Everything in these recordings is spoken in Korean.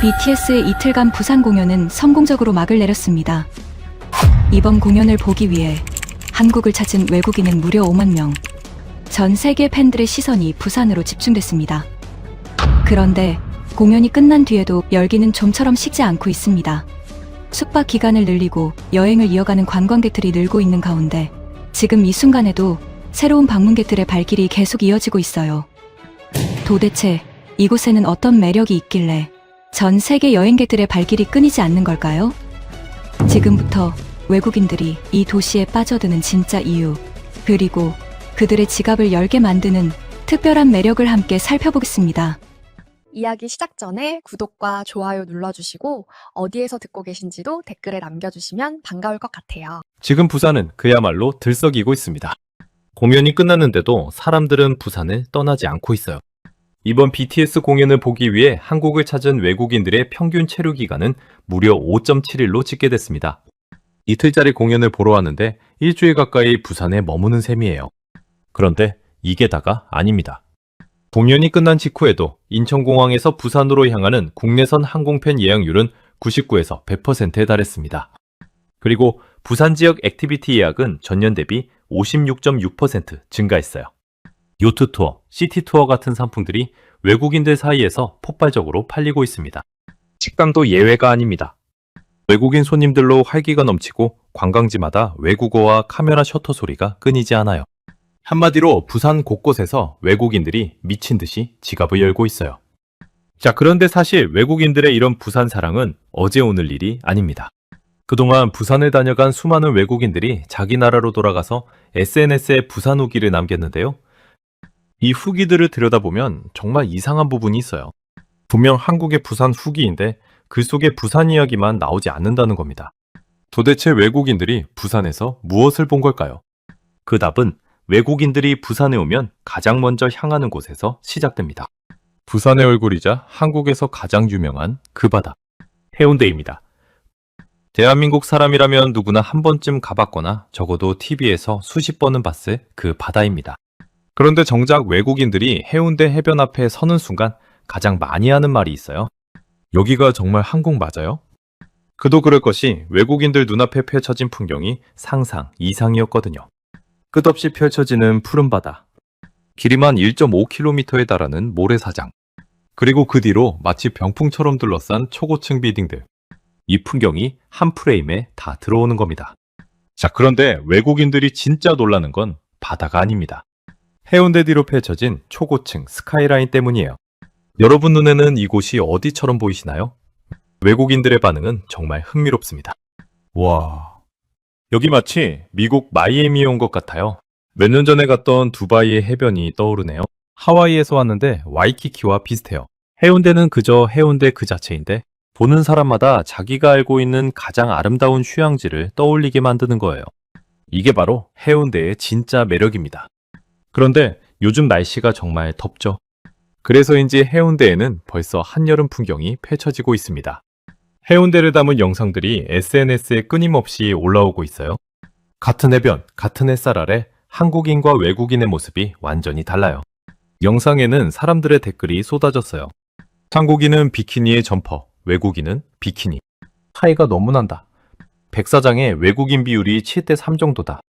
BTS의 이틀간 부산 공연은 성공적으로 막을 내렸습니다. 이번 공연을 보기 위해 한국을 찾은 외국인은 무려 5만 명. 전 세계 팬들의 시선이 부산으로 집중됐습니다. 그런데 공연이 끝난 뒤에도 열기는 좀처럼 식지 않고 있습니다. 숙박 기간을 늘리고 여행을 이어가는 관광객들이 늘고 있는 가운데 지금 이 순간에도 새로운 방문객들의 발길이 계속 이어지고 있어요. 도대체 이곳에는 어떤 매력이 있길래 전 세계 여행객들의 발길이 끊이지 않는 걸까요? 지금부터 외국인들이 이 도시에 빠져드는 진짜 이유, 그리고 그들의 지갑을 열게 만드는 특별한 매력을 함께 살펴보겠습니다. 이야기 시작 전에 구독과 좋아요 눌러주시고 어디에서 듣고 계신지도 댓글에 남겨주시면 반가울 것 같아요. 지금 부산은 그야말로 들썩이고 있습니다. 공연이 끝났는데도 사람들은 부산을 떠나지 않고 있어요. 이번 BTS 공연을 보기 위해 한국을 찾은 외국인들의 평균 체류 기간은 무려 5.7일로 집계됐습니다. 이틀짜리 공연을 보러 왔는데 일주일 가까이 부산에 머무는 셈이에요. 그런데 이게 다가 아닙니다. 공연이 끝난 직후에도 인천공항에서 부산으로 향하는 국내선 항공편 예약률은 99에서 100%에 달했습니다. 그리고 부산 지역 액티비티 예약은 전년 대비 56.6% 증가했어요. 요트 투어, 시티 투어 같은 상품들이 외국인들 사이에서 폭발적으로 팔리고 있습니다. 식당도 예외가 아닙니다. 외국인 손님들로 활기가 넘치고 관광지마다 외국어와 카메라 셔터 소리가 끊이지 않아요. 한마디로 부산 곳곳에서 외국인들이 미친 듯이 지갑을 열고 있어요. 자, 그런데 사실 외국인들의 이런 부산 사랑은 어제 오늘 일이 아닙니다. 그동안 부산을 다녀간 수많은 외국인들이 자기 나라로 돌아가서 SNS에 부산 후기를 남겼는데요. 이 후기들을 들여다보면 정말 이상한 부분이 있어요. 분명 한국의 부산 후기인데 글 속에 부산 이야기만 나오지 않는다는 겁니다. 도대체 외국인들이 부산에서 무엇을 본 걸까요? 그 답은 외국인들이 부산에 오면 가장 먼저 향하는 곳에서 시작됩니다. 부산의 얼굴이자 한국에서 가장 유명한 그 바다, 해운대입니다. 대한민국 사람이라면 누구나 한 번쯤 가봤거나 적어도 TV에서 수십 번은 봤을 그 바다입니다. 그런데 정작 외국인들이 해운대 해변 앞에 서는 순간 가장 많이 하는 말이 있어요. 여기가 정말 한국 맞아요? 그도 그럴 것이 외국인들 눈앞에 펼쳐진 풍경이 상상 이상이었거든요. 끝없이 펼쳐지는 푸른 바다, 길이만 1.5km에 달하는 모래사장, 그리고 그 뒤로 마치 병풍처럼 둘러싼 초고층 빌딩들. 이 풍경이 한 프레임에 다 들어오는 겁니다. 자, 그런데 외국인들이 진짜 놀라는 건 바다가 아닙니다. 해운대 뒤로 펼쳐진 초고층 스카이라인 때문이에요. 여러분 눈에는 이곳이 어디처럼 보이시나요? 외국인들의 반응은 정말 흥미롭습니다. 와, 여기 마치 미국 마이애미에 온 것 같아요. 몇 년 전에 갔던 두바이의 해변이 떠오르네요. 하와이에서 왔는데 와이키키와 비슷해요. 해운대는 그저 해운대 그 자체인데 보는 사람마다 자기가 알고 있는 가장 아름다운 휴양지를 떠올리게 만드는 거예요. 이게 바로 해운대의 진짜 매력입니다. 그런데 요즘 날씨가 정말 덥죠. 그래서인지 해운대에는 벌써 한여름 풍경이 펼쳐지고 있습니다. 해운대를 담은 영상들이 SNS에 끊임없이 올라오고 있어요. 같은 해변, 같은 햇살 아래 한국인과 외국인의 모습이 완전히 달라요. 영상에는 사람들의 댓글이 쏟아졌어요. 한국인은 비키니에 점퍼, 외국인은 비키니. 차이가 너무 난다. 백사장의 외국인 비율이 7대3 정도다.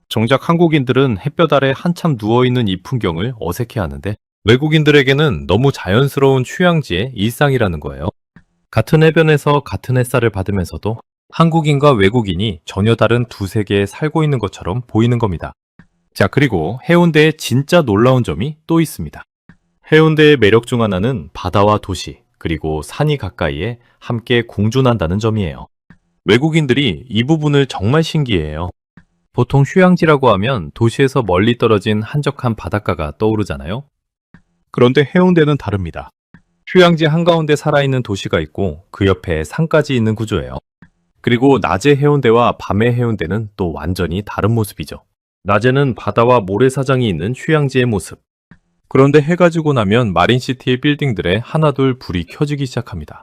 정작 한국인들은 햇볕 아래 한참 누워있는 이 풍경을 어색해하는데 외국인들에게는 너무 자연스러운 휴양지의 일상이라는 거예요. 같은 해변에서 같은 햇살을 받으면서도 한국인과 외국인이 전혀 다른 두 세계에 살고 있는 것처럼 보이는 겁니다. 자, 그리고 해운대에 진짜 놀라운 점이 또 있습니다. 해운대의 매력 중 하나는 바다와 도시, 그리고 산이 가까이에 함께 공존한다는 점이에요. 외국인들이 이 부분을 정말 신기해해요. 보통 휴양지라고 하면 도시에서 멀리 떨어진 한적한 바닷가가 떠오르잖아요. 그런데 해운대는 다릅니다. 휴양지 한가운데 살아있는 도시가 있고 그 옆에 산까지 있는 구조예요. 그리고 낮의 해운대와 밤의 해운대는 또 완전히 다른 모습이죠. 낮에는 바다와 모래사장이 있는 휴양지의 모습. 그런데 해가 지고 나면 마린시티의 빌딩들에 하나둘 불이 켜지기 시작합니다.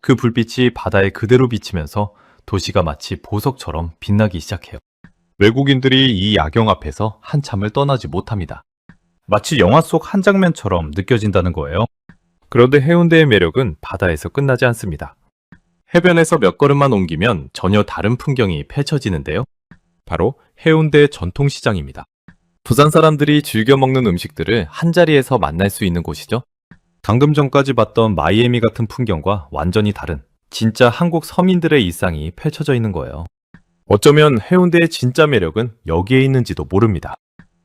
그 불빛이 바다에 그대로 비치면서 도시가 마치 보석처럼 빛나기 시작해요. 외국인들이 이 야경 앞에서 한참을 떠나지 못합니다. 마치 영화 속 한 장면처럼 느껴진다는 거예요. 그런데 해운대의 매력은 바다에서 끝나지 않습니다. 해변에서 몇 걸음만 옮기면 전혀 다른 풍경이 펼쳐지는데요. 바로 해운대 전통시장입니다. 부산 사람들이 즐겨 먹는 음식들을 한자리에서 만날 수 있는 곳이죠. 방금 전까지 봤던 마이애미 같은 풍경과 완전히 다른 진짜 한국 서민들의 일상이 펼쳐져 있는 거예요. 어쩌면 해운대의 진짜 매력은 여기에 있는지도 모릅니다.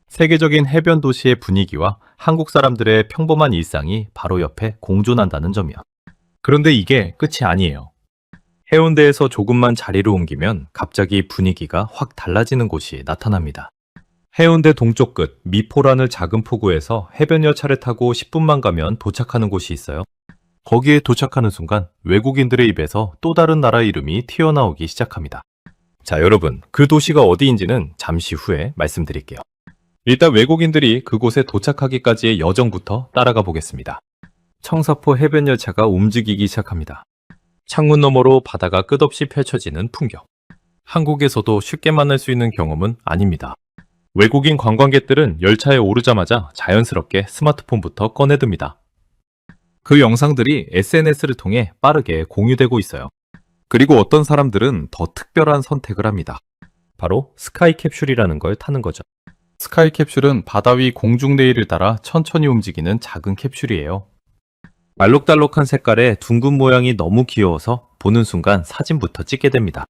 세계적인 해변 도시의 분위기와 한국 사람들의 평범한 일상이 바로 옆에 공존한다는 점이요. 그런데 이게 끝이 아니에요. 해운대에서 조금만 자리를 옮기면 갑자기 분위기가 확 달라지는 곳이 나타납니다. 해운대 동쪽 끝 미포라는 작은 포구에서 해변 열차를 타고 10분만 가면 도착하는 곳이 있어요. 거기에 도착하는 순간 외국인들의 입에서 또 다른 나라 이름이 튀어나오기 시작합니다. 자, 여러분, 그 도시가 어디인지는 잠시 후에 말씀드릴게요. 일단 외국인들이 그곳에 도착하기까지의 여정부터 따라가 보겠습니다. 청사포 해변 열차가 움직이기 시작합니다. 창문 너머로 바다가 끝없이 펼쳐지는 풍경. 한국에서도 쉽게 만날 수 있는 경험은 아닙니다. 외국인 관광객들은 열차에 오르자마자 자연스럽게 스마트폰부터 꺼내듭니다. 그 영상들이 SNS를 통해 빠르게 공유되고 있어요. 그리고 어떤 사람들은 더 특별한 선택을 합니다. 바로 스카이 캡슐이라는 걸 타는 거죠. 스카이 캡슐은 바다 위 공중 레일을 따라 천천히 움직이는 작은 캡슐이에요. 알록달록한 색깔의 둥근 모양이 너무 귀여워서 보는 순간 사진부터 찍게 됩니다.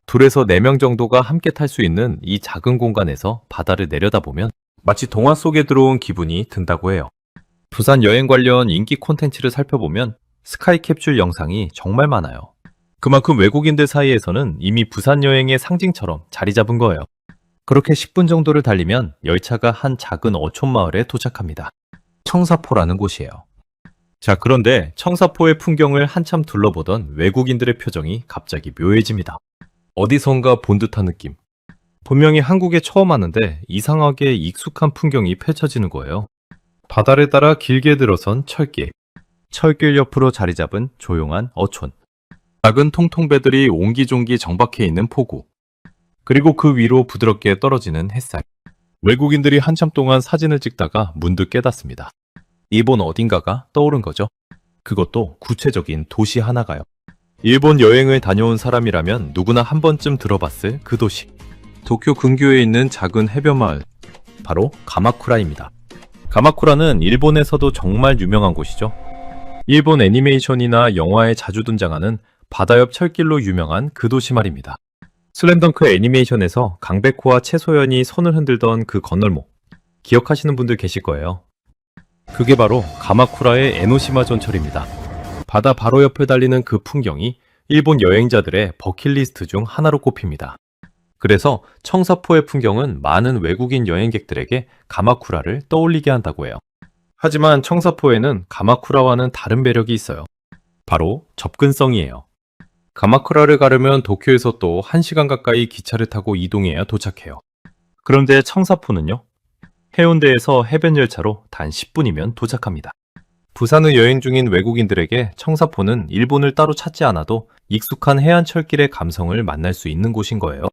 둘에서 4명 정도가 함께 탈 수 있는 이 작은 공간에서 바다를 내려다보면 마치 동화 속에 들어온 기분이 든다고 해요. 부산 여행 관련 인기 콘텐츠를 살펴보면 스카이 캡슐 영상이 정말 많아요. 그만큼 외국인들 사이에서는 이미 부산 여행의 상징처럼 자리 잡은 거예요. 그렇게 10분 정도를 달리면 열차가 한 작은 어촌 마을에 도착합니다. 청사포라는 곳이에요. 자, 그런데 청사포의 풍경을 한참 둘러보던 외국인들의 표정이 갑자기 묘해집니다. 어디선가 본 듯한 느낌. 분명히 한국에 처음 왔는데 이상하게 익숙한 풍경이 펼쳐지는 거예요. 바다를 따라 길게 들어선 철길. 철길 옆으로 자리 잡은 조용한 어촌. 작은 통통배들이 옹기종기 정박해 있는 포구. 그리고 그 위로 부드럽게 떨어지는 햇살. 외국인들이 한참 동안 사진을 찍다가 문득 깨닫습니다. 일본 어딘가가 떠오른 거죠. 그것도 구체적인 도시 하나가요. 일본 여행을 다녀온 사람이라면 누구나 한 번쯤 들어봤을 그 도시. 도쿄 근교에 있는 작은 해변 마을. 바로 가마쿠라입니다. 가마쿠라는 일본에서도 정말 유명한 곳이죠. 일본 애니메이션이나 영화에 자주 등장하는 바다 옆 철길로 유명한 그 도시 말입니다. 슬램덩크 애니메이션에서 강백호와 최소연이 손을 흔들던 그 건널목. 기억하시는 분들 계실 거예요. 그게 바로 가마쿠라의 에노시마 전철입니다. 바다 바로 옆을 달리는 그 풍경이 일본 여행자들의 버킷리스트 중 하나로 꼽힙니다. 그래서 청사포의 풍경은 많은 외국인 여행객들에게 가마쿠라를 떠올리게 한다고 해요. 하지만 청사포에는 가마쿠라와는 다른 매력이 있어요. 바로 접근성이에요. 가마쿠라를 가려면 도쿄에서 또 1시간 가까이 기차를 타고 이동해야 도착해요. 그런데 청사포는요? 해운대에서 해변 열차로 단 10분이면 도착합니다. 부산을 여행 중인 외국인들에게 청사포는 일본을 따로 찾지 않아도 익숙한 해안철길의 감성을 만날 수 있는 곳인 거예요.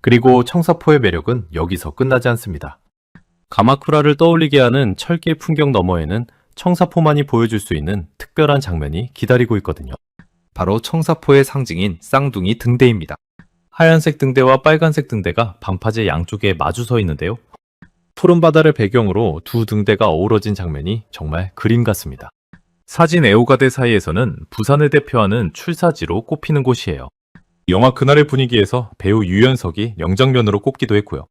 그리고 청사포의 매력은 여기서 끝나지 않습니다. 가마쿠라를 떠올리게 하는 철길 풍경 너머에는 청사포만이 보여줄 수 있는 특별한 장면이 기다리고 있거든요. 바로 청사포의 상징인 쌍둥이 등대입니다. 하얀색 등대와 빨간색 등대가 방파제 양쪽에 마주 서 있는데요. 푸른 바다를 배경으로 두 등대가 어우러진 장면이 정말 그림 같습니다. 사진 애호가들 사이에서는 부산을 대표하는 출사지로 꼽히는 곳이에요. 영화 그날의 분위기에서 배우 유연석이 명장면으로 꼽기도 했고요.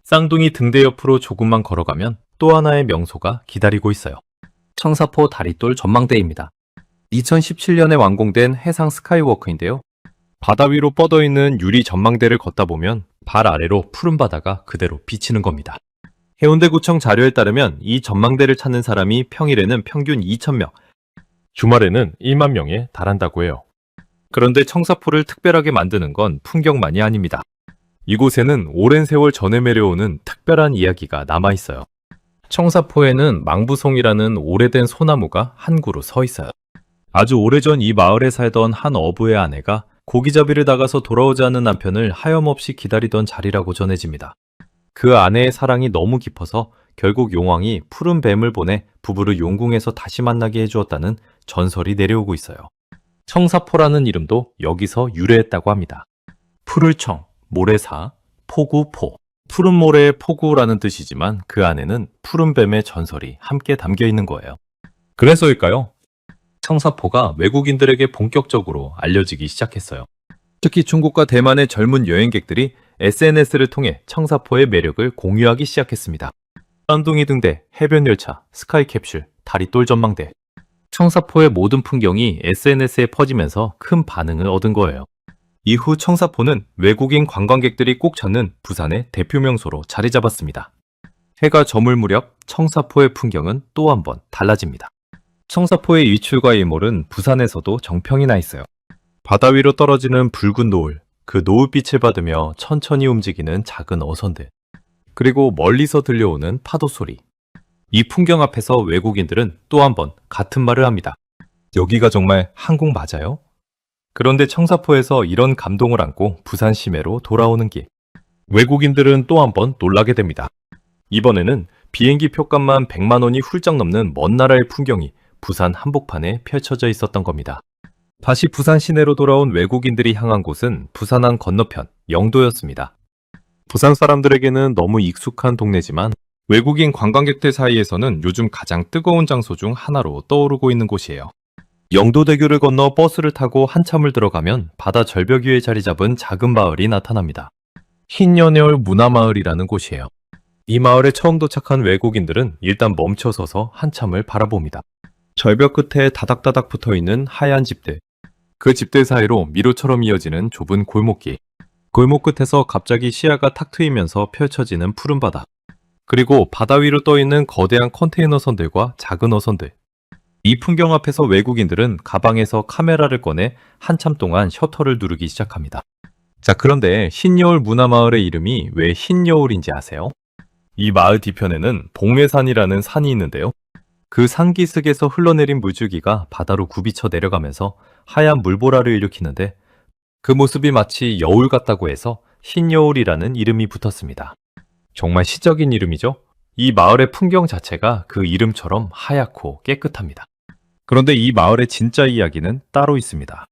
쌍둥이 등대 옆으로 조금만 걸어가면 또 하나의 명소가 기다리고 있어요. 청사포 다리돌 전망대입니다. 2017년에 완공된 해상 스카이워크인데요. 바다 위로 뻗어있는 유리 전망대를 걷다 보면 발 아래로 푸른 바다가 그대로 비치는 겁니다. 해운대구청 자료에 따르면 이 전망대를 찾는 사람이 평일에는 평균 2,000명, 주말에는 1만 명에 달한다고 해요. 그런데 청사포를 특별하게 만드는 건 풍경만이 아닙니다. 이곳에는 오랜 세월 전해 내려오는 특별한 이야기가 남아있어요. 청사포에는 망부송이라는 오래된 소나무가 한 그루 서 있어요. 아주 오래전 이 마을에 살던 한 어부의 아내가 고기잡이를 나가서 돌아오지 않는 남편을 하염없이 기다리던 자리라고 전해집니다. 그 아내의 사랑이 너무 깊어서 결국 용왕이 푸른 뱀을 보내 부부를 용궁에서 다시 만나게 해주었다는 전설이 내려오고 있어요. 청사포라는 이름도 여기서 유래했다고 합니다. 푸를 청, 모래사, 포구, 포. 푸른 모래의 포구라는 뜻이지만 그 안에는 푸른 뱀의 전설이 함께 담겨 있는 거예요. 그래서일까요? 청사포가 외국인들에게 본격적으로 알려지기 시작했어요. 특히 중국과 대만의 젊은 여행객들이 SNS를 통해 청사포의 매력을 공유하기 시작했습니다. 쌍둥이 등대, 해변열차, 스카이캡슐, 다리돌 전망대. 청사포의 모든 풍경이 SNS에 퍼지면서 큰 반응을 얻은 거예요. 이후 청사포는 외국인 관광객들이 꼭 찾는 부산의 대표 명소로 자리 잡았습니다. 해가 저물 무렵 청사포의 풍경은 또 한 번 달라집니다. 청사포의 일출과 일몰은 부산에서도 정평이 나 있어요. 바다 위로 떨어지는 붉은 노을, 그 노을빛을 받으며 천천히 움직이는 작은 어선들, 그리고 멀리서 들려오는 파도 소리. 이 풍경 앞에서 외국인들은 또 한 번 같은 말을 합니다. 여기가 정말 한국 맞아요? 그런데 청사포에서 이런 감동을 안고 부산 시내로 돌아오는 길. 외국인들은 또 한 번 놀라게 됩니다. 이번에는 비행기 표값만 100만 원이 훌쩍 넘는 먼 나라의 풍경이 부산 한복판에 펼쳐져 있었던 겁니다. 다시 부산 시내로 돌아온 외국인들이 향한 곳은 부산항 건너편 영도였습니다. 부산 사람들에게는 너무 익숙한 동네지만 외국인 관광객들 사이에서는 요즘 가장 뜨거운 장소 중 하나로 떠오르고 있는 곳이에요. 영도대교를 건너 버스를 타고 한참을 들어가면 바다 절벽 위에 자리 잡은 작은 마을이 나타납니다. 흰연애월 문화마을이라는 곳이에요. 이 마을에 처음 도착한 외국인들은 일단 멈춰서서 한참을 바라봅니다. 절벽 끝에 다닥다닥 붙어있는 하얀 집들. 그 집들 사이로 미로처럼 이어지는 좁은 골목길. 골목 끝에서 갑자기 시야가 탁 트이면서 펼쳐지는 푸른 바다. 그리고 바다 위로 떠있는 거대한 컨테이너선들과 작은 어선들. 이 풍경 앞에서 외국인들은 가방에서 카메라를 꺼내 한참 동안 셔터를 누르기 시작합니다. 자, 그런데 흰여울 문화마을의 이름이 왜 흰여울인지 아세요? 이 마을 뒤편에는 봉회산이라는 산이 있는데요. 그 산기슭에서 흘러내린 물줄기가 바다로 굽이쳐 내려가면서 하얀 물보라를 일으키는데 그 모습이 마치 여울 같다고 해서 흰여울이라는 이름이 붙었습니다. 정말 시적인 이름이죠? 이 마을의 풍경 자체가 그 이름처럼 하얗고 깨끗합니다. 그런데 이 마을의 진짜 이야기는 따로 있습니다.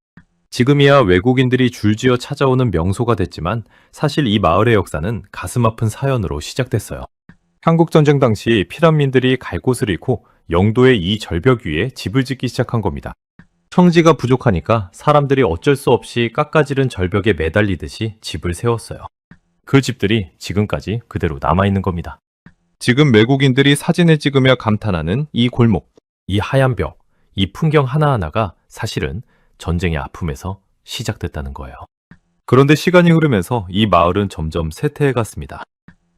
지금이야 외국인들이 줄지어 찾아오는 명소가 됐지만 사실 이 마을의 역사는 가슴 아픈 사연으로 시작됐어요. 한국전쟁 당시 피난민들이 갈 곳을 잃고 영도의 이 절벽 위에 집을 짓기 시작한 겁니다. 평지가 부족하니까 사람들이 어쩔 수 없이 깎아지른 절벽에 매달리듯이 집을 세웠어요. 그 집들이 지금까지 그대로 남아있는 겁니다. 지금 외국인들이 사진을 찍으며 감탄하는 이 골목, 이 하얀 벽, 이 풍경 하나하나가 사실은 전쟁의 아픔에서 시작됐다는 거예요. 그런데 시간이 흐르면서 이 마을은 점점 쇠퇴해 갔습니다.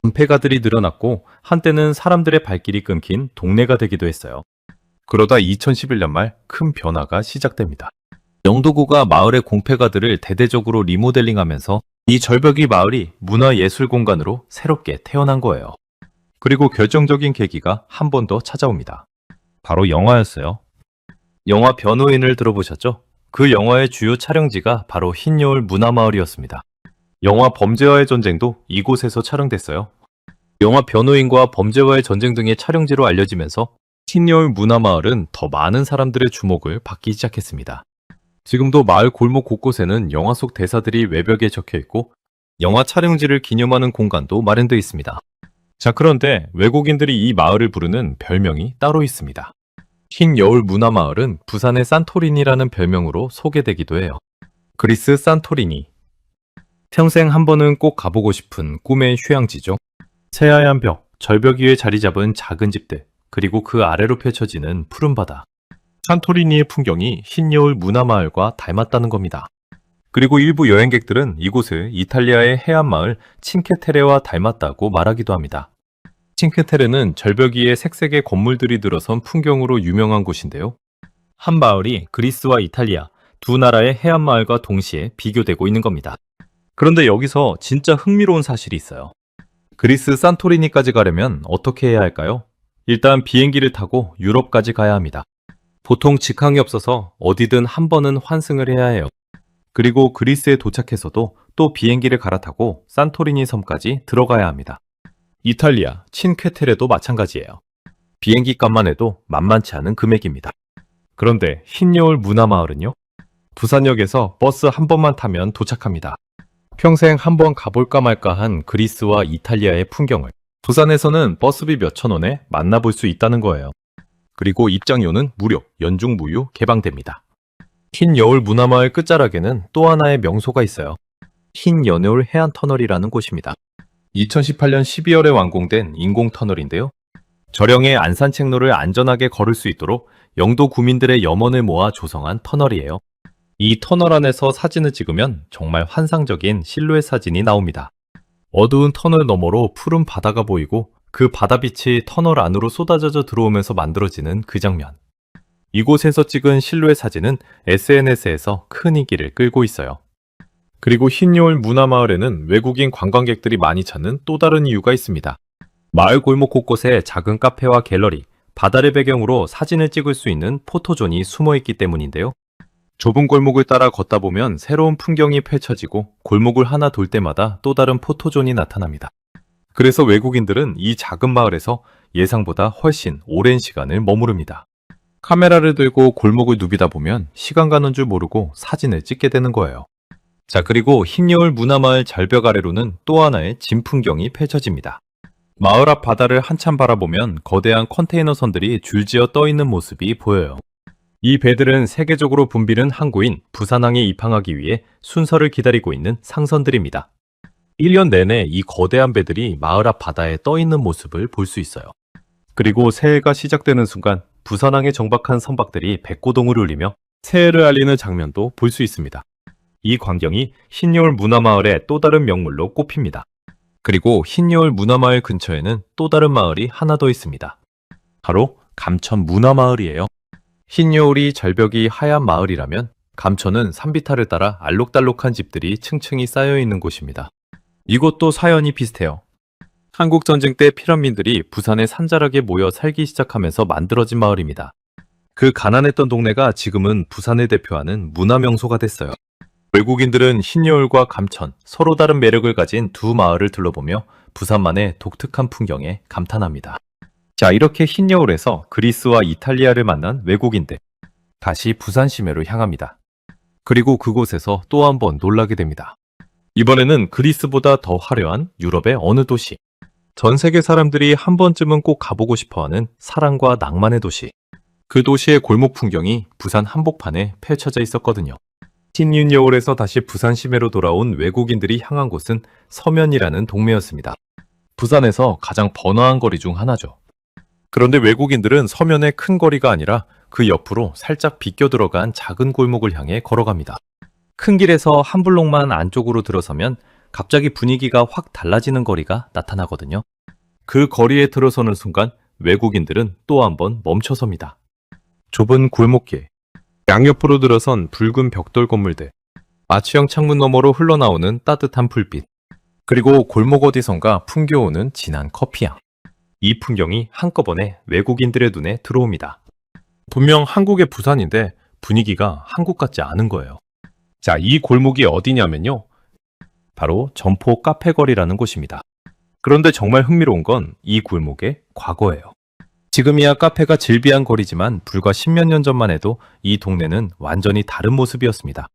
은폐가들이 늘어났고 한때는 사람들의 발길이 끊긴 동네가 되기도 했어요. 그러다 2011년 말 큰 변화가 시작됩니다. 영도구가 마을의 공폐가들을 대대적으로 리모델링하면서 이 절벽이 마을이 문화예술 공간으로 새롭게 태어난 거예요. 그리고 결정적인 계기가 한 번 더 찾아옵니다. 바로 영화였어요. 영화 변호인을 들어보셨죠? 그 영화의 주요 촬영지가 바로 흰여울 문화마을이었습니다. 영화 범죄와의 전쟁도 이곳에서 촬영됐어요. 영화 변호인과 범죄와의 전쟁 등의 촬영지로 알려지면서 흰여울 문화마을은 더 많은 사람들의 주목을 받기 시작했습니다. 지금도 마을 골목 곳곳에는 영화 속 대사들이 외벽에 적혀 있고 영화 촬영지를 기념하는 공간도 마련되어 있습니다. 자, 그런데 외국인들이 이 마을을 부르는 별명이 따로 있습니다. 흰여울 문화마을은 부산의 산토리니라는 별명으로 소개되기도 해요. 그리스 산토리니. 평생 한 번은 꼭 가보고 싶은 꿈의 휴양지죠. 새하얀 벽, 절벽 위에 자리 잡은 작은 집들, 그리고 그 아래로 펼쳐지는 푸른 바다. 산토리니의 풍경이 흰여울 문화마을과 닮았다는 겁니다. 그리고 일부 여행객들은 이곳을 이탈리아의 해안마을 칭케테레와 닮았다고 말하기도 합니다. 칭케테레는 절벽 위에 색색의 건물들이 들어선 풍경으로 유명한 곳인데요. 한 마을이 그리스와 이탈리아 두 나라의 해안마을과 동시에 비교되고 있는 겁니다. 그런데 여기서 진짜 흥미로운 사실이 있어요. 그리스 산토리니까지 가려면 어떻게 해야 할까요? 일단 비행기를 타고 유럽까지 가야 합니다. 보통 직항이 없어서 어디든 한 번은 환승을 해야 해요. 그리고 그리스에 도착해서도 또 비행기를 갈아타고 산토리니 섬까지 들어가야 합니다. 이탈리아 친쾌테레도 마찬가지예요. 비행기 값만 해도 만만치 않은 금액입니다. 그런데 흰여울 문화마을은요? 부산역에서 버스 한 번만 타면 도착합니다. 평생 한 번 가볼까 말까 한 그리스와 이탈리아의 풍경을 부산에서는 버스비 몇천 원에 만나볼 수 있다는 거예요. 그리고 입장료는 무료, 연중 무휴 개방됩니다. 흰여울 문화마을 끝자락에는 또 하나의 명소가 있어요. 흰연여울 해안터널이라는 곳입니다. 2018년 12월에 완공된 인공터널인데요. 저령의 안산책로를 안전하게 걸을 수 있도록 영도 구민들의 염원을 모아 조성한 터널이에요. 이 터널 안에서 사진을 찍으면 정말 환상적인 실루엣 사진이 나옵니다. 어두운 터널 너머로 푸른 바다가 보이고 그 바다빛이 터널 안으로 쏟아져 들어오면서 만들어지는 그 장면. 이곳에서 찍은 실루엣 사진은 SNS에서 큰 인기를 끌고 있어요. 그리고 흰여울 문화마을에는 외국인 관광객들이 많이 찾는 또 다른 이유가 있습니다. 마을 골목 곳곳에 작은 카페와 갤러리, 바다를 배경으로 사진을 찍을 수 있는 포토존이 숨어 있기 때문인데요. 좁은 골목을 따라 걷다 보면 새로운 풍경이 펼쳐지고 골목을 하나 돌 때마다 또 다른 포토존이 나타납니다. 그래서 외국인들은 이 작은 마을에서 예상보다 훨씬 오랜 시간을 머무릅니다. 카메라를 들고 골목을 누비다 보면 시간 가는 줄 모르고 사진을 찍게 되는 거예요. 자, 그리고 흰여울 문화마을 절벽 아래로는 또 하나의 진풍경이 펼쳐집니다. 마을 앞 바다를 한참 바라보면 거대한 컨테이너 선들이 줄지어 떠 있는 모습이 보여요. 이 배들은 세계적으로 붐비는 항구인 부산항에 입항하기 위해 순서를 기다리고 있는 상선들입니다. 1년 내내 이 거대한 배들이 마을 앞 바다에 떠 있는 모습을 볼 수 있어요. 그리고 새해가 시작되는 순간 부산항에 정박한 선박들이 백고동을 울리며 새해를 알리는 장면도 볼 수 있습니다. 이 광경이 흰여울 문화마을의 또 다른 명물로 꼽힙니다. 그리고 흰여울 문화마을 근처에는 또 다른 마을이 하나 더 있습니다. 바로 감천 문화마을이에요. 흰여울이 절벽이 하얀 마을이라면 감천은 산비탈을 따라 알록달록한 집들이 층층이 쌓여있는 곳입니다. 이곳도 사연이 비슷해요. 한국전쟁 때 피난민들이 부산의 산자락에 모여 살기 시작하면서 만들어진 마을입니다. 그 가난했던 동네가 지금은 부산을 대표하는 문화명소가 됐어요. 외국인들은 흰여울과 감천, 서로 다른 매력을 가진 두 마을을 둘러보며 부산만의 독특한 풍경에 감탄합니다. 자, 이렇게 흰여울에서 그리스와 이탈리아를 만난 외국인들, 다시 부산 시내로 향합니다. 그리고 그곳에서 또 한 번 놀라게 됩니다. 이번에는 그리스보다 더 화려한 유럽의 어느 도시. 전 세계 사람들이 한 번쯤은 꼭 가보고 싶어하는 사랑과 낭만의 도시. 그 도시의 골목 풍경이 부산 한복판에 펼쳐져 있었거든요. 흰여울에서 다시 부산 시내로 돌아온 외국인들이 향한 곳은 서면이라는 동네였습니다. 부산에서 가장 번화한 거리 중 하나죠. 그런데 외국인들은 서면의 큰 거리가 아니라 그 옆으로 살짝 비껴 들어간 작은 골목을 향해 걸어갑니다. 큰 길에서 한 블록만 안쪽으로 들어서면 갑자기 분위기가 확 달라지는 거리가 나타나거든요. 그 거리에 들어서는 순간 외국인들은 또 한 번 멈춰섭니다. 좁은 골목길, 양옆으로 들어선 붉은 벽돌 건물들, 아치형 창문 너머로 흘러나오는 따뜻한 불빛, 그리고 골목 어디선가 풍겨오는 진한 커피향. 이 풍경이 한꺼번에 외국인들의 눈에 들어옵니다. 분명 한국의 부산인데 분위기가 한국 같지 않은 거예요. 자, 이 골목이 어디냐면요. 바로 점포 카페거리라는 곳입니다. 그런데 정말 흥미로운 건 이 골목의 과거예요. 지금이야 카페가 즐비한 거리지만 불과 10몇 년 전만 해도 이 동네는 완전히 다른 모습이었습니다.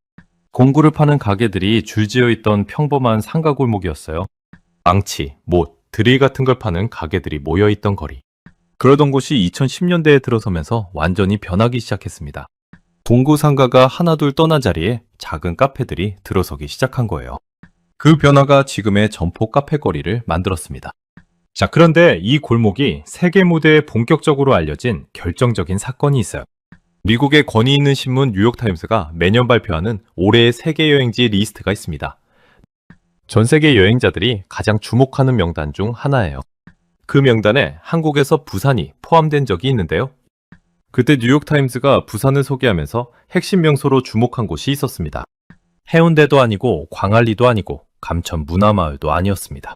공구를 파는 가게들이 줄지어 있던 평범한 상가 골목이었어요. 망치, 못, 드릴 같은 걸 파는 가게들이 모여있던 거리. 그러던 곳이 2010년대에 들어서면서 완전히 변하기 시작했습니다. 공구 상가가 하나둘 떠난 자리에 작은 카페들이 들어서기 시작한 거예요. 그 변화가 지금의 점포 카페 거리를 만들었습니다. 자, 그런데 이 골목이 세계 무대에 본격적으로 알려진 결정적인 사건이 있어요. 미국의 권위 있는 신문 뉴욕타임스가 매년 발표하는 올해의 세계 여행지 리스트가 있습니다. 전 세계 여행자들이 가장 주목하는 명단 중 하나예요. 그 명단에 한국에서 부산이 포함된 적이 있는데요. 그때 뉴욕타임스가 부산을 소개하면서 핵심 명소로 주목한 곳이 있었습니다. 해운대도 아니고 광안리도 아니고 감천 문화마을도 아니었습니다.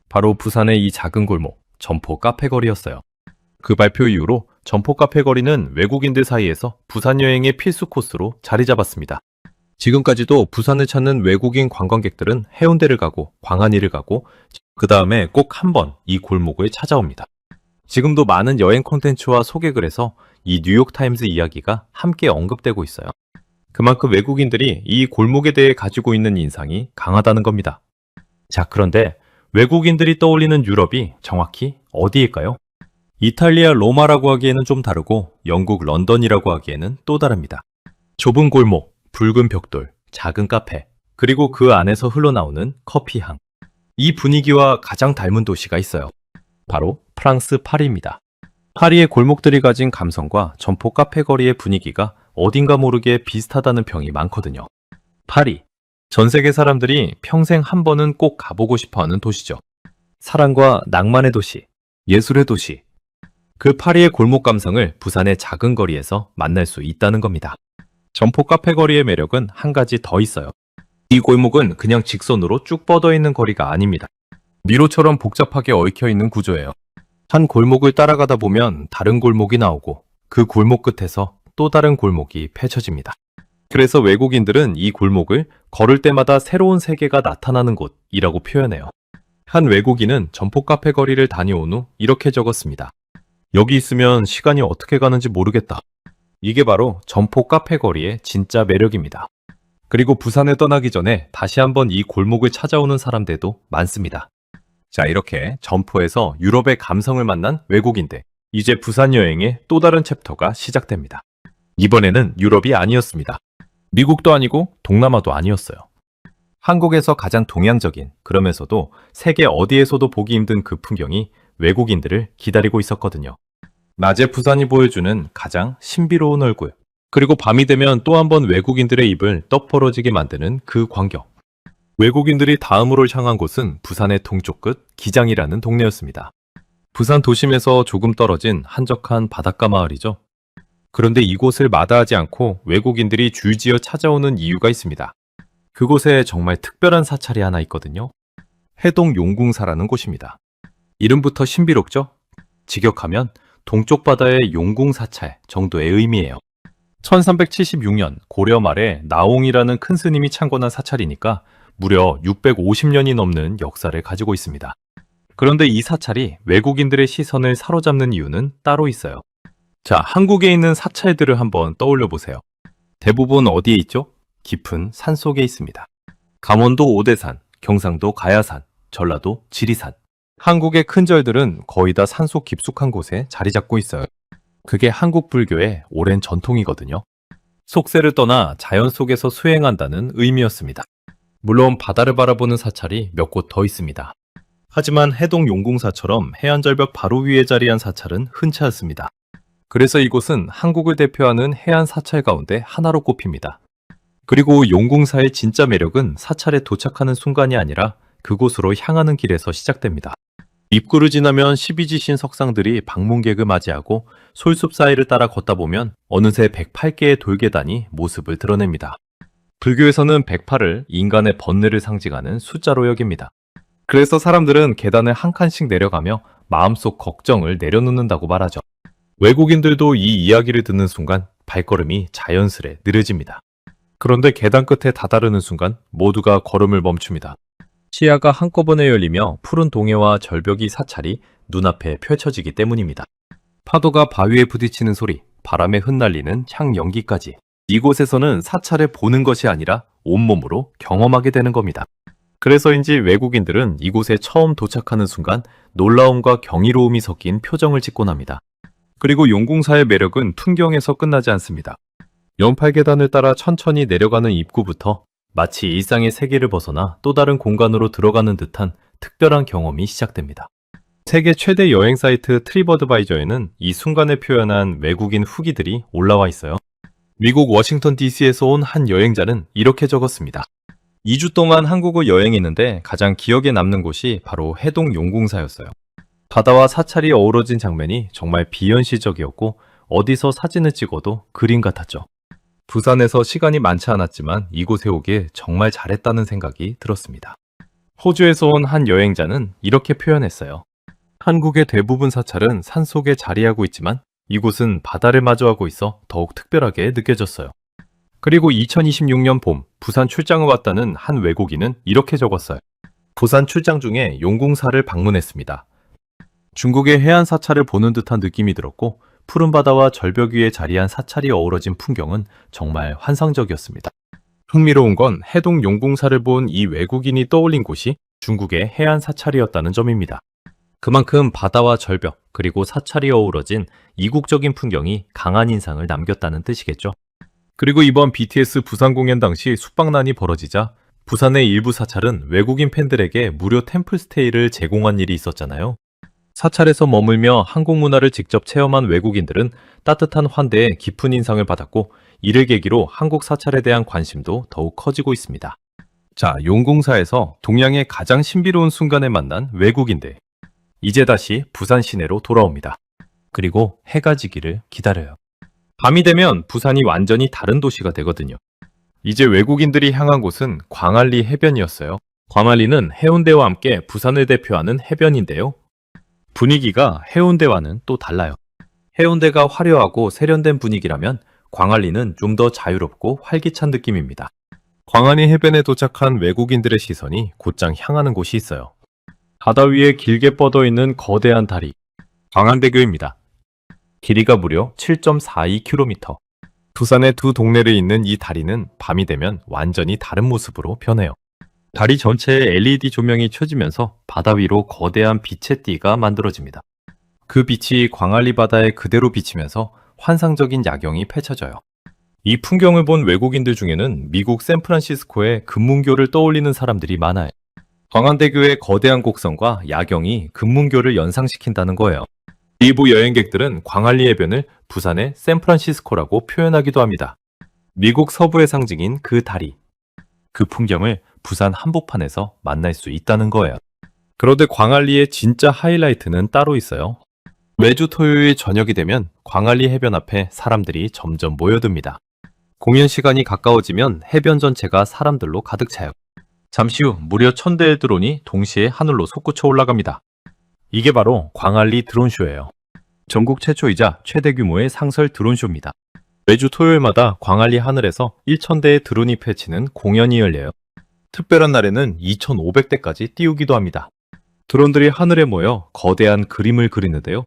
바로 부산의 이 작은 골목, 점포 카페거리였어요. 그 발표 이후로 점포 카페거리는 외국인들 사이에서 부산 여행의 필수 코스로 자리 잡았습니다. 지금까지도 부산을 찾는 외국인 관광객들은 해운대를 가고 광안리를 가고 그 다음에 꼭 한 번 이 골목을 찾아옵니다. 지금도 많은 여행 콘텐츠와 소개글에서 이 뉴욕타임스 이야기가 함께 언급되고 있어요. 그만큼 외국인들이 이 골목에 대해 가지고 있는 인상이 강하다는 겁니다. 자, 그런데 외국인들이 떠올리는 유럽이 정확히 어디일까요? 이탈리아 로마라고 하기에는 좀 다르고 영국 런던이라고 하기에는 또 다릅니다. 좁은 골목, 붉은 벽돌, 작은 카페, 그리고 그 안에서 흘러나오는 커피향. 이 분위기와 가장 닮은 도시가 있어요. 바로 프랑스 파리입니다. 파리의 골목들이 가진 감성과 점포 카페 거리의 분위기가 어딘가 모르게 비슷하다는 평이 많거든요. 파리. 전 세계 사람들이 평생 한 번은 꼭 가보고 싶어 하는 도시죠. 사랑과 낭만의 도시, 예술의 도시. 그 파리의 골목 감성을 부산의 작은 거리에서 만날 수 있다는 겁니다. 점포 카페 거리의 매력은 한 가지 더 있어요. 이 골목은 그냥 직선으로 쭉 뻗어 있는 거리가 아닙니다. 미로처럼 복잡하게 얽혀 있는 구조예요. 한 골목을 따라가다 보면 다른 골목이 나오고 그 골목 끝에서 또 다른 골목이 펼쳐집니다. 그래서 외국인들은 이 골목을 걸을 때마다 새로운 세계가 나타나는 곳이라고 표현해요. 한 외국인은 점포 카페 거리를 다녀온 후 이렇게 적었습니다. 여기 있으면 시간이 어떻게 가는지 모르겠다. 이게 바로 점포 카페 거리의 진짜 매력입니다. 그리고 부산에 떠나기 전에 다시 한번 이 골목을 찾아오는 사람들도 많습니다. 자, 이렇게 점포에서 유럽의 감성을 만난 외국인들. 이제 부산 여행의 또 다른 챕터가 시작됩니다. 이번에는 유럽이 아니었습니다. 미국도 아니고 동남아도 아니었어요. 한국에서 가장 동양적인, 그러면서도 세계 어디에서도 보기 힘든 그 풍경이 외국인들을 기다리고 있었거든요. 낮에 부산이 보여주는 가장 신비로운 얼굴, 그리고 밤이 되면 또 한 번 외국인들의 입을 떡 벌어지게 만드는 그 광경. 외국인들이 다음으로 향한 곳은 부산의 동쪽 끝 기장이라는 동네였습니다. 부산 도심에서 조금 떨어진 한적한 바닷가 마을이죠. 그런데 이곳을 마다하지 않고 외국인들이 줄지어 찾아오는 이유가 있습니다. 그곳에 정말 특별한 사찰이 하나 있거든요. 해동 용궁사라는 곳입니다. 이름부터 신비롭죠? 직역하면 동쪽 바다의 용궁사찰 정도의 의미예요. 1376년 고려 말에 나옹이라는 큰 스님이 창건한 사찰이니까 무려 650년이 넘는 역사를 가지고 있습니다. 그런데 이 사찰이 외국인들의 시선을 사로잡는 이유는 따로 있어요. 자, 한국에 있는 사찰들을 한번 떠올려 보세요. 대부분 어디에 있죠? 깊은 산 속에 있습니다. 강원도 오대산, 경상도 가야산, 전라도 지리산. 한국의 큰 절들은 거의 다 산속 깊숙한 곳에 자리 잡고 있어요. 그게 한국 불교의 오랜 전통이거든요. 속세를 떠나 자연 속에서 수행한다는 의미였습니다. 물론 바다를 바라보는 사찰이 몇 곳 더 있습니다. 하지만 해동 용궁사처럼 해안절벽 바로 위에 자리한 사찰은 흔치 않습니다. 그래서 이곳은 한국을 대표하는 해안 사찰 가운데 하나로 꼽힙니다. 그리고 용궁사의 진짜 매력은 사찰에 도착하는 순간이 아니라 그곳으로 향하는 길에서 시작됩니다. 입구를 지나면 12지신 석상들이 방문객을 맞이하고 솔숲 사이를 따라 걷다 보면 어느새 108개의 돌계단이 모습을 드러냅니다. 불교에서는 108을 인간의 번뇌를 상징하는 숫자로 여깁니다. 그래서 사람들은 계단을 한 칸씩 내려가며 마음속 걱정을 내려놓는다고 말하죠. 외국인들도 이 이야기를 듣는 순간 발걸음이 자연스레 느려집니다. 그런데 계단 끝에 다다르는 순간 모두가 걸음을 멈춥니다. 시야가 한꺼번에 열리며 푸른 동해와 절벽이 사찰이 눈앞에 펼쳐지기 때문입니다. 파도가 바위에 부딪히는 소리, 바람에 흩날리는 향 연기까지 이곳에서는 사찰을 보는 것이 아니라 온몸으로 경험하게 되는 겁니다. 그래서인지 외국인들은 이곳에 처음 도착하는 순간 놀라움과 경이로움이 섞인 표정을 짓곤 합니다. 그리고 용궁사의 매력은 풍경에서 끝나지 않습니다. 연팔계단을 따라 천천히 내려가는 입구부터 마치 일상의 세계를 벗어나 또 다른 공간으로 들어가는 듯한 특별한 경험이 시작됩니다. 세계 최대 여행 사이트 트립어드바이저에는 이 순간을 표현한 외국인 후기들이 올라와 있어요. 미국 워싱턴 DC에서 온 한 여행자는 이렇게 적었습니다. 2주 동안 한국을 여행했는데 가장 기억에 남는 곳이 바로 해동 용궁사였어요. 바다와 사찰이 어우러진 장면이 정말 비현실적이었고 어디서 사진을 찍어도 그림 같았죠. 부산에서 시간이 많지 않았지만 이곳에 오길 정말 잘했다는 생각이 들었습니다. 호주에서 온 한 여행자는 이렇게 표현했어요. 한국의 대부분 사찰은 산속에 자리하고 있지만 이곳은 바다를 마주하고 있어 더욱 특별하게 느껴졌어요. 그리고 2026년 봄 부산 출장을 왔다는 한 외국인은 이렇게 적었어요. 부산 출장 중에 용궁사를 방문했습니다. 중국의 해안 사찰을 보는 듯한 느낌이 들었고 푸른 바다와 절벽 위에 자리한 사찰이 어우러진 풍경은 정말 환상적이었습니다. 흥미로운 건 해동 용궁사를 본 이 외국인이 떠올린 곳이 중국의 해안 사찰이었다는 점입니다. 그만큼 바다와 절벽 그리고 사찰이 어우러진 이국적인 풍경이 강한 인상을 남겼다는 뜻이겠죠. 그리고 이번 BTS 부산 공연 당시 숙박난이 벌어지자 부산의 일부 사찰은 외국인 팬들에게 무료 템플스테이를 제공한 일이 있었잖아요. 사찰에서 머물며 한국 문화를 직접 체험한 외국인들은 따뜻한 환대에 깊은 인상을 받았고 이를 계기로 한국 사찰에 대한 관심도 더욱 커지고 있습니다. 자, 용궁사에서 동양의 가장 신비로운 순간에 만난 외국인들. 이제 다시 부산 시내로 돌아옵니다. 그리고 해가 지기를 기다려요. 밤이 되면 부산이 완전히 다른 도시가 되거든요. 이제 외국인들이 향한 곳은 광안리 해변이었어요. 광안리는 해운대와 함께 부산을 대표하는 해변인데요. 분위기가 해운대와는 또 달라요. 해운대가 화려하고 세련된 분위기라면 광안리는 좀 더 자유롭고 활기찬 느낌입니다. 광안리 해변에 도착한 외국인들의 시선이 곧장 향하는 곳이 있어요. 바다 위에 길게 뻗어 있는 거대한 다리, 광안대교입니다. 길이가 무려 7.42km. 부산의 두 동네를 잇는 이 다리는 밤이 되면 완전히 다른 모습으로 변해요. 다리 전체에 LED 조명이 켜지면서 바다 위로 거대한 빛의 띠가 만들어집니다. 그 빛이 광안리 바다에 그대로 비치면서 환상적인 야경이 펼쳐져요. 이 풍경을 본 외국인들 중에는 미국 샌프란시스코의 금문교를 떠올리는 사람들이 많아요. 광안대교의 거대한 곡선과 야경이 금문교를 연상시킨다는 거예요. 일부 여행객들은 광안리 해변을 부산의 샌프란시스코라고 표현하기도 합니다. 미국 서부의 상징인 그 다리, 그 풍경을 부산 한복판에서 만날 수 있다는 거예요. 그런데 광안리의 진짜 하이라이트는 따로 있어요. 매주 토요일 저녁이 되면 광안리 해변 앞에 사람들이 점점 모여듭니다. 공연 시간이 가까워지면 해변 전체가 사람들로 가득 차요. 잠시 후 무려 1000대의 드론이 동시에 하늘로 솟구쳐 올라갑니다. 이게 바로 광안리 드론쇼예요. 전국 최초이자 최대 규모의 상설 드론쇼입니다. 매주 토요일마다 광안리 하늘에서 1000대의 드론이 펼치는 공연이 열려요. 특별한 날에는 2500대까지 띄우기도 합니다. 드론들이 하늘에 모여 거대한 그림을 그리는데요.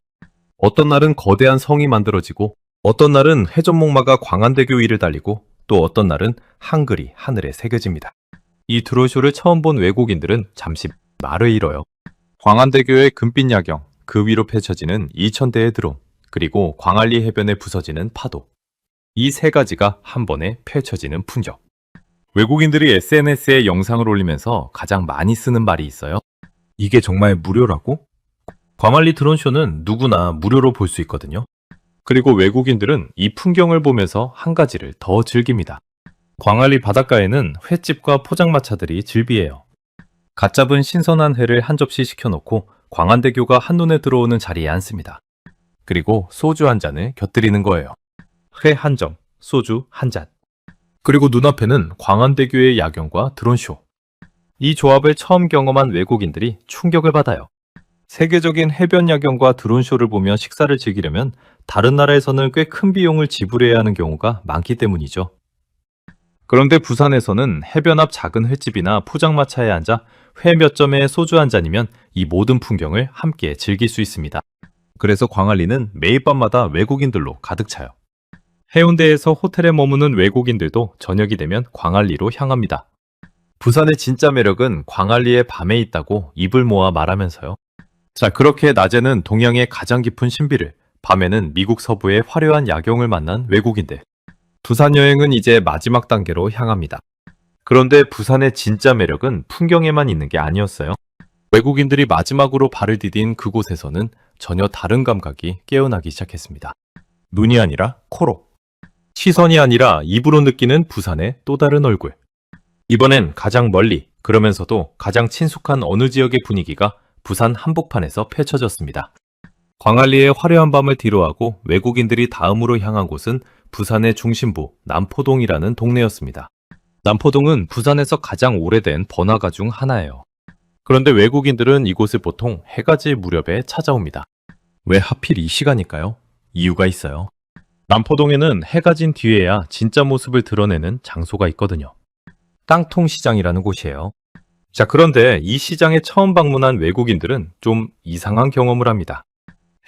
어떤 날은 거대한 성이 만들어지고 어떤 날은 회전목마가 광안대교 위를 달리고 또 어떤 날은 한글이 하늘에 새겨집니다. 이 드론쇼를 처음 본 외국인들은 잠시 말을 잃어요. 광안대교의 금빛 야경, 그 위로 펼쳐지는 2000대의 드론, 그리고 광안리 해변에 부서지는 파도. 이 세 가지가 한 번에 펼쳐지는 풍경. 외국인들이 SNS에 영상을 올리면서 가장 많이 쓰는 말이 있어요. 이게 정말 무료라고? 광안리 드론쇼는 누구나 무료로 볼 수 있거든요. 그리고 외국인들은 이 풍경을 보면서 한 가지를 더 즐깁니다. 광안리 바닷가에는 횟집과 포장마차들이 즐비해요. 갓 잡은 신선한 회를 한 접시 시켜놓고 광안대교가 한눈에 들어오는 자리에 앉습니다. 그리고 소주 한 잔을 곁들이는 거예요. 회 한 점, 소주 한 잔. 그리고 눈앞에는 광안대교의 야경과 드론쇼. 이 조합을 처음 경험한 외국인들이 충격을 받아요. 세계적인 해변 야경과 드론쇼를 보며 식사를 즐기려면 다른 나라에서는 꽤 큰 비용을 지불해야 하는 경우가 많기 때문이죠. 그런데 부산에서는 해변 앞 작은 횟집이나 포장마차에 앉아 회 몇 점에 소주 한 잔이면 이 모든 풍경을 함께 즐길 수 있습니다. 그래서 광안리는 매일 밤마다 외국인들로 가득 차요. 해운대에서 호텔에 머무는 외국인들도 저녁이 되면 광안리로 향합니다. 부산의 진짜 매력은 광안리의 밤에 있다고 입을 모아 말하면서요. 자, 그렇게 낮에는 동양의 가장 깊은 신비를, 밤에는 미국 서부의 화려한 야경을 만난 외국인들. 부산 여행은 이제 마지막 단계로 향합니다. 그런데 부산의 진짜 매력은 풍경에만 있는 게 아니었어요. 외국인들이 마지막으로 발을 디딘 그곳에서는 전혀 다른 감각이 깨어나기 시작했습니다. 눈이 아니라 코로, 시선이 아니라 입으로 느끼는 부산의 또 다른 얼굴. 이번엔 가장 멀리, 그러면서도 가장 친숙한 어느 지역의 분위기가 부산 한복판에서 펼쳐졌습니다. 광안리의 화려한 밤을 뒤로하고 외국인들이 다음으로 향한 곳은 부산의 중심부 남포동이라는 동네였습니다. 남포동은 부산에서 가장 오래된 번화가 중 하나예요. 그런데 외국인들은 이곳을 보통 해가 질 무렵에 찾아옵니다. 왜 하필 이 시간일까요? 이유가 있어요. 남포동에는 해가 진 뒤에야 진짜 모습을 드러내는 장소가 있거든요. 땅통시장이라는 곳이에요. 자, 그런데 이 시장에 처음 방문한 외국인들은 좀 이상한 경험을 합니다.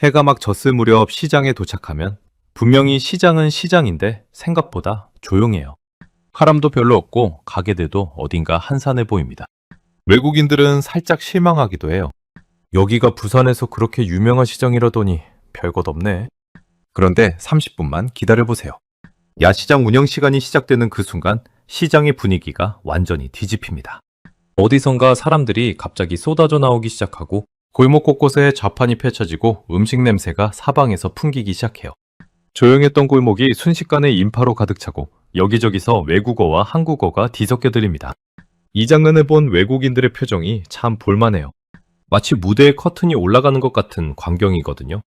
해가 막 졌을 무렵 시장에 도착하면 분명히 시장은 시장인데 생각보다 조용해요. 사람도 별로 없고 가게들도 어딘가 한산해 보입니다. 외국인들은 살짝 실망하기도 해요. 여기가 부산에서 그렇게 유명한 시장이라더니 별것 없네. 그런데 30분만 기다려보세요. 야시장 운영 시간이 시작되는 그 순간 시장의 분위기가 완전히 뒤집힙니다. 어디선가 사람들이 갑자기 쏟아져 나오기 시작하고 골목 곳곳에 좌판이 펼쳐지고 음식 냄새가 사방에서 풍기기 시작해요. 조용했던 골목이 순식간에 인파로 가득 차고 여기저기서 외국어와 한국어가 뒤섞여 들립니다. 이 장면을 본 외국인들의 표정이 참 볼만해요. 마치 무대에 커튼이 올라가는 것 같은 광경이거든요.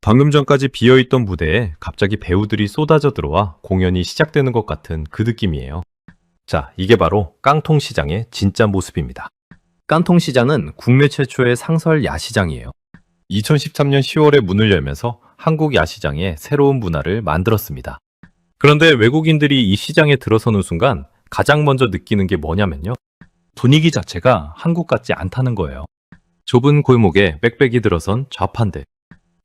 방금 전까지 비어있던 무대에 갑자기 배우들이 쏟아져 들어와 공연이 시작되는 것 같은 그 느낌이에요. 자, 이게 바로 깡통시장의 진짜 모습입니다. 깡통시장은 국내 최초의 상설 야시장이에요. 2013년 10월에 문을 열면서 한국 야시장에 새로운 문화를 만들었습니다. 그런데 외국인들이 이 시장에 들어서는 순간 가장 먼저 느끼는 게 뭐냐면요. 분위기 자체가 한국 같지 않다는 거예요. 좁은 골목에 빽빽이 들어선 좌판대,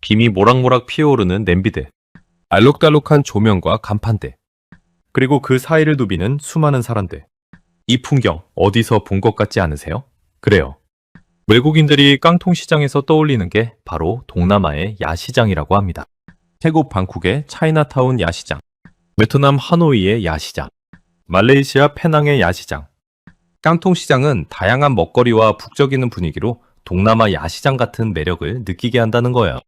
김이 모락모락 피어오르는 냄비대, 알록달록한 조명과 간판대, 그리고 그 사이를 누비는 수많은 사람들. 이 풍경 어디서 본 것 같지 않으세요? 그래요. 외국인들이 깡통시장에서 떠올리는 게 바로 동남아의 야시장이라고 합니다. 태국 방콕의 차이나타운 야시장, 베트남 하노이의 야시장, 말레이시아 페낭의 야시장. 깡통시장은 다양한 먹거리와 북적이는 분위기로 동남아 야시장 같은 매력을 느끼게 한다는 거예요.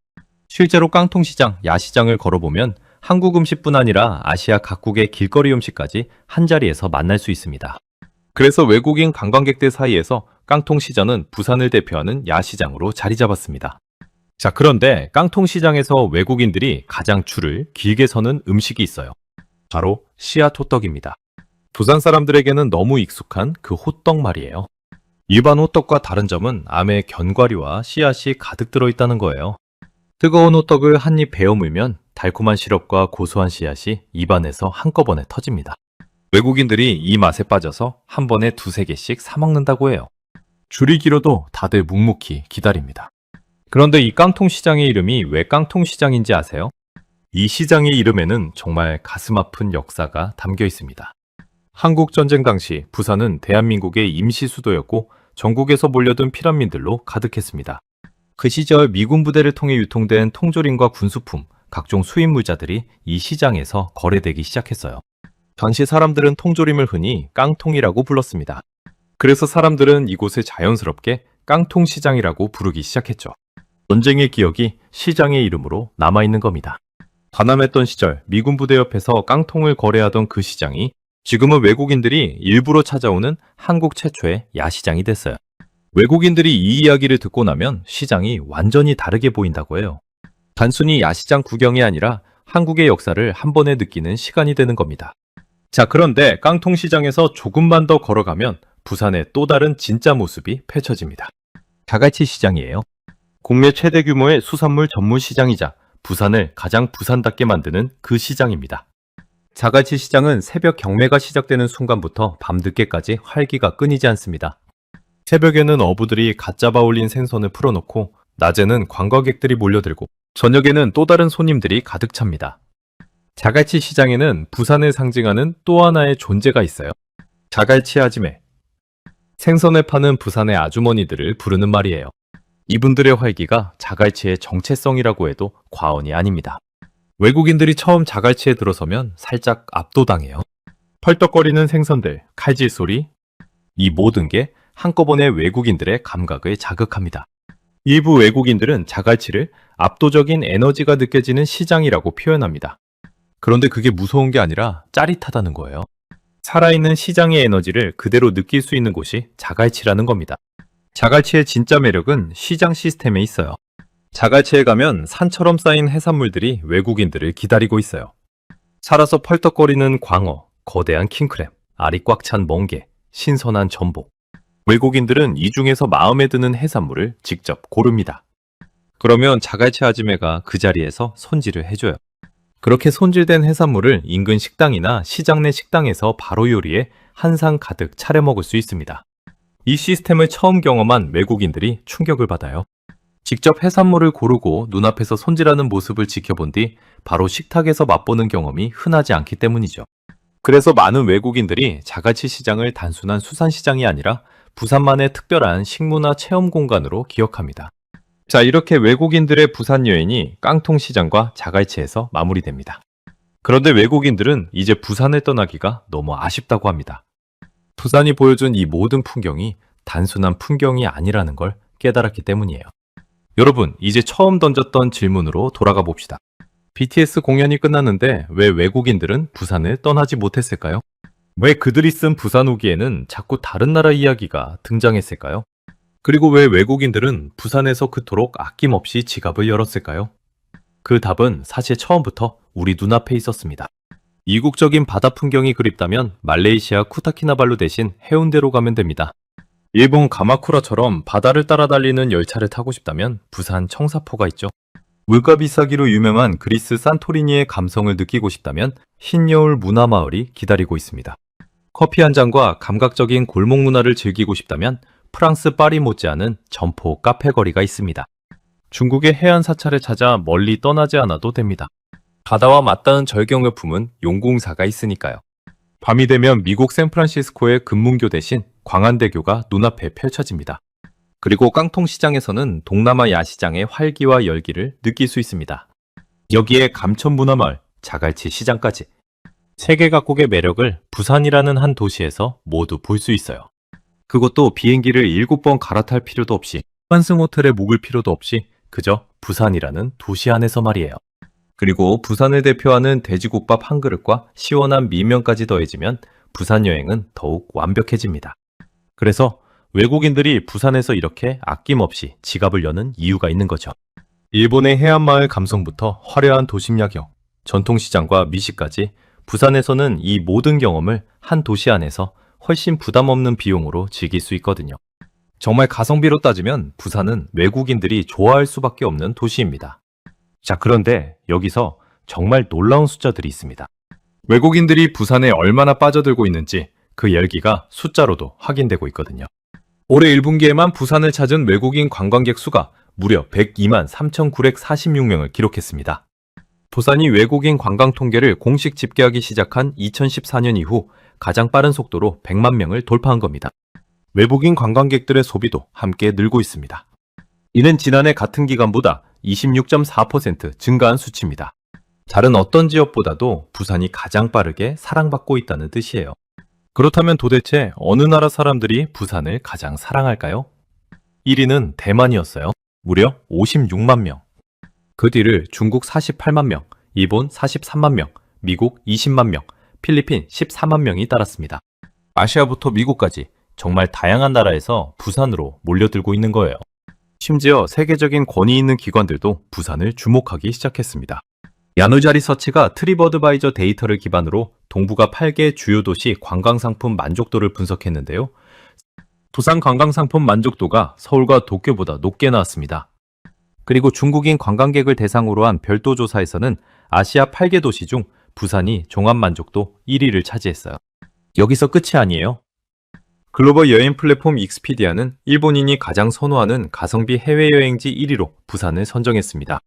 실제로 깡통시장, 야시장을 걸어보면 한국 음식뿐 아니라 아시아 각국의 길거리 음식까지 한자리에서 만날 수 있습니다. 그래서 외국인 관광객들 사이에서 깡통시장은 부산을 대표하는 야시장으로 자리 잡았습니다. 자, 그런데 깡통시장에서 외국인들이 가장 줄을 길게 서는 음식이 있어요. 바로 씨앗 호떡입니다. 부산 사람들에게는 너무 익숙한 그 호떡 말이에요. 일반 호떡과 다른 점은 안에 견과류와 씨앗이 가득 들어있다는 거예요. 뜨거운 호떡을 한 입 베어 물면 달콤한 시럽과 고소한 씨앗이 입안에서 한꺼번에 터집니다. 외국인들이 이 맛에 빠져서 한 번에 두세 개씩 사 먹는다고 해요. 줄이 길어도 다들 묵묵히 기다립니다. 그런데 이 깡통시장의 이름이 왜 깡통시장인지 아세요? 이 시장의 이름에는 정말 가슴 아픈 역사가 담겨 있습니다. 한국전쟁 당시 부산은 대한민국의 임시 수도였고 전국에서 몰려든 피난민들로 가득했습니다. 그 시절 미군 부대를 통해 유통된 통조림과 군수품, 각종 수입물자들이 이 시장에서 거래되기 시작했어요. 당시 사람들은 통조림을 흔히 깡통이라고 불렀습니다. 그래서 사람들은 이곳을 자연스럽게 깡통시장이라고 부르기 시작했죠. 전쟁의 기억이 시장의 이름으로 남아있는 겁니다. 가난했던 시절 미군 부대 옆에서 깡통을 거래하던 그 시장이 지금은 외국인들이 일부러 찾아오는 한국 최초의 야시장이 됐어요. 외국인들이 이 이야기를 듣고 나면 시장이 완전히 다르게 보인다고 해요. 단순히 야시장 구경이 아니라 한국의 역사를 한 번에 느끼는 시간이 되는 겁니다. 자, 그런데 깡통시장에서 조금만 더 걸어가면 부산의 또 다른 진짜 모습이 펼쳐집니다. 자갈치 시장이에요. 국내 최대 규모의 수산물 전문 시장이자 부산을 가장 부산답게 만드는 그 시장입니다. 자갈치 시장은 새벽 경매가 시작되는 순간부터 밤늦게까지 활기가 끊이지 않습니다. 새벽에는 어부들이 갓 잡아 올린 생선을 풀어놓고 낮에는 관광객들이 몰려들고 저녁에는 또 다른 손님들이 가득 찹니다. 자갈치 시장에는 부산을 상징하는 또 하나의 존재가 있어요. 자갈치 아지매. 생선을 파는 부산의 아주머니들을 부르는 말이에요. 이분들의 활기가 자갈치의 정체성이라고 해도 과언이 아닙니다. 외국인들이 처음 자갈치에 들어서면 살짝 압도당해요. 펄떡거리는 생선들, 칼질 소리, 이 모든 게 한꺼번에 외국인들의 감각을 자극합니다. 일부 외국인들은 자갈치를 압도적인 에너지가 느껴지는 시장이라고 표현합니다. 그런데 그게 무서운 게 아니라 짜릿하다는 거예요. 살아있는 시장의 에너지를 그대로 느낄 수 있는 곳이 자갈치라는 겁니다. 자갈치의 진짜 매력은 시장 시스템에 있어요. 자갈치에 가면 산처럼 쌓인 해산물들이 외국인들을 기다리고 있어요. 살아서 펄떡거리는 광어, 거대한 킹크랩, 알이 꽉 찬 멍게, 신선한 전복. 외국인들은 이 중에서 마음에 드는 해산물을 직접 고릅니다. 그러면 자갈치 아지매가 그 자리에서 손질을 해줘요. 그렇게 손질된 해산물을 인근 식당이나 시장 내 식당에서 바로 요리해 한 상 가득 차려 먹을 수 있습니다. 이 시스템을 처음 경험한 외국인들이 충격을 받아요. 직접 해산물을 고르고 눈앞에서 손질하는 모습을 지켜본 뒤 바로 식탁에서 맛보는 경험이 흔하지 않기 때문이죠. 그래서 많은 외국인들이 자갈치 시장을 단순한 수산시장이 아니라 부산만의 특별한 식문화 체험 공간으로 기억합니다. 자, 이렇게 외국인들의 부산 여행이 깡통시장과 자갈치에서 마무리됩니다. 그런데 외국인들은 이제 부산을 떠나기가 너무 아쉽다고 합니다. 부산이 보여준 이 모든 풍경이 단순한 풍경이 아니라는 걸 깨달았기 때문이에요. 여러분, 이제 처음 던졌던 질문으로 돌아가 봅시다. BTS 공연이 끝났는데 왜 외국인들은 부산을 떠나지 못했을까요? 왜 그들이 쓴 부산 후기에는 자꾸 다른 나라 이야기가 등장했을까요? 그리고 왜 외국인들은 부산에서 그토록 아낌없이 지갑을 열었을까요? 그 답은 사실 처음부터 우리 눈앞에 있었습니다. 이국적인 바다 풍경이 그립다면 말레이시아 쿠타키나발루 대신 해운대로 가면 됩니다. 일본 가마쿠라처럼 바다를 따라 달리는 열차를 타고 싶다면 부산 청사포가 있죠. 물가 비싸기로 유명한 그리스 산토리니의 감성을 느끼고 싶다면 흰여울 문화마을이 기다리고 있습니다. 커피 한 잔과 감각적인 골목 문화를 즐기고 싶다면 프랑스 파리 못지않은 점포 카페 거리가 있습니다. 중국의 해안 사찰을 찾아 멀리 떠나지 않아도 됩니다. 바다와 맞닿은 절경을 품은 용궁사가 있으니까요. 밤이 되면 미국 샌프란시스코의 금문교 대신 광안대교가 눈앞에 펼쳐집니다. 그리고 깡통시장에서는 동남아 야시장의 활기와 열기를 느낄 수 있습니다. 여기에 감천문화마을, 자갈치 시장까지 세계 각국의 매력을 부산이라는 한 도시에서 모두 볼 수 있어요. 그것도 비행기를 7번 갈아탈 필요도 없이 환승 호텔에 묵을 필요도 없이 그저 부산이라는 도시 안에서 말이에요. 그리고 부산을 대표하는 돼지국밥 한 그릇과 시원한 밀면까지 더해지면 부산 여행은 더욱 완벽해집니다. 그래서 외국인들이 부산에서 이렇게 아낌없이 지갑을 여는 이유가 있는 거죠. 일본의 해안마을 감성부터 화려한 도심 야경, 전통시장과 미식까지 부산에서는 이 모든 경험을 한 도시 안에서 훨씬 부담 없는 비용으로 즐길 수 있거든요. 정말 가성비로 따지면 부산은 외국인들이 좋아할 수밖에 없는 도시입니다. 자, 그런데 여기서 정말 놀라운 숫자들이 있습니다. 외국인들이 부산에 얼마나 빠져들고 있는지 그 열기가 숫자로도 확인되고 있거든요. 올해 1분기에만 부산을 찾은 외국인 관광객 수가 무려 102만 3,946명을 기록했습니다. 부산이 외국인 관광 통계를 공식 집계하기 시작한 2014년 이후 가장 빠른 속도로 100만 명을 돌파한 겁니다. 외국인 관광객들의 소비도 함께 늘고 있습니다. 이는 지난해 같은 기간보다 26.4% 증가한 수치입니다. 다른 어떤 지역보다도 부산이 가장 빠르게 사랑받고 있다는 뜻이에요. 그렇다면 도대체 어느 나라 사람들이 부산을 가장 사랑할까요? 1위는 대만이었어요. 무려 56만 명. 그 뒤를 중국 48만 명, 일본 43만 명, 미국 20만 명, 필리핀 14만 명이 따랐습니다. 아시아부터 미국까지 정말 다양한 나라에서 부산으로 몰려들고 있는 거예요. 심지어 세계적인 권위 있는 기관들도 부산을 주목하기 시작했습니다. 야누자 리서치가 트립어드바이저 데이터를 기반으로 동북아 8개 주요 도시 관광상품 만족도를 분석했는데요. 부산 관광상품 만족도가 서울과 도쿄보다 높게 나왔습니다. 그리고 중국인 관광객을 대상으로 한 별도 조사에서는 아시아 8개 도시 중 부산이 종합만족도 1위를 차지했어요. 여기서 끝이 아니에요. 글로벌 여행 플랫폼 익스피디아는 일본인이 가장 선호하는 가성비 해외여행지 1위로 부산을 선정했습니다.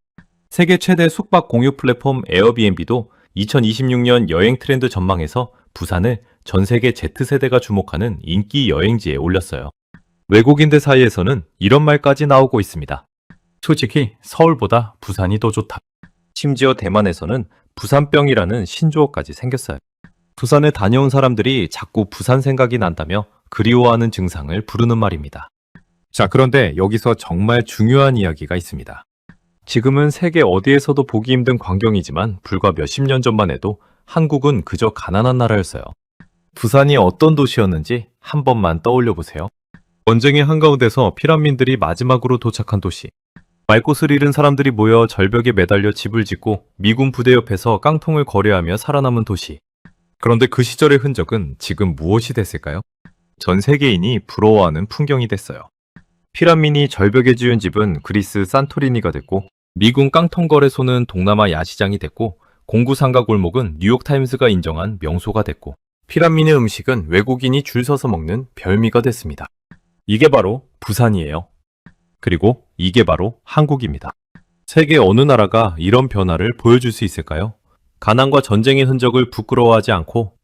세계 최대 숙박 공유 플랫폼 에어비앤비도 2026년 여행 트렌드 전망에서 부산을 전 세계 Z세대가 주목하는 인기 여행지에 올렸어요. 외국인들 사이에서는 이런 말까지 나오고 있습니다. 솔직히 서울보다 부산이 더 좋다. 심지어 대만에서는 부산병이라는 신조어까지 생겼어요. 부산에 다녀온 사람들이 자꾸 부산 생각이 난다며 그리워하는 증상을 부르는 말입니다. 자, 그런데 여기서 정말 중요한 이야기가 있습니다. 지금은 세계 어디에서도 보기 힘든 광경이지만 불과 몇십 년 전만 해도 한국은 그저 가난한 나라였어요. 부산이 어떤 도시였는지 한 번만 떠올려 보세요. 전쟁의 한가운데서 피란민들이 마지막으로 도착한 도시. 말 곳을 잃은 사람들이 모여 절벽에 매달려 집을 짓고 미군 부대 옆에서 깡통을 거래하며 살아남은 도시. 그런데 그 시절의 흔적은 지금 무엇이 됐을까요? 전 세계인이 부러워하는 풍경이 됐어요. 피란민이 절벽에 지은 집은 그리스 산토리니가 됐고, 미군 깡통 거래소는 동남아 야시장이 됐고, 공구상가 골목은 뉴욕타임스가 인정한 명소가 됐고, 피란민의 음식은 외국인이 줄 서서 먹는 별미가 됐습니다. 이게 바로 부산이에요. 그리고 이게 바로 한국입니다. 세계 어느 나라가 이런 변화를 보여줄 수 있을까요? 가난과 전쟁의 흔적을 부끄러워하지 않고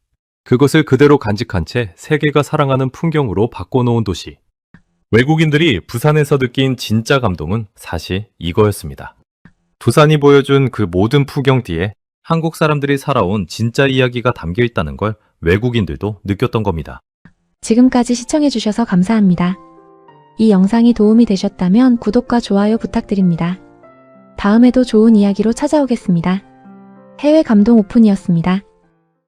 그것을 그대로 간직한 채 세계가 사랑하는 풍경으로 바꿔놓은 도시. 외국인들이 부산에서 느낀 진짜 감동은 사실 이거였습니다. 부산이 보여준 그 모든 풍경 뒤에 한국 사람들이 살아온 진짜 이야기가 담겨 있다는 걸 외국인들도 느꼈던 겁니다. 지금까지 시청해주셔서 감사합니다. 이 영상이 도움이 되셨다면 구독과 좋아요 부탁드립니다. 다음에도 좋은 이야기로 찾아오겠습니다. 해외 감동 오픈이었습니다.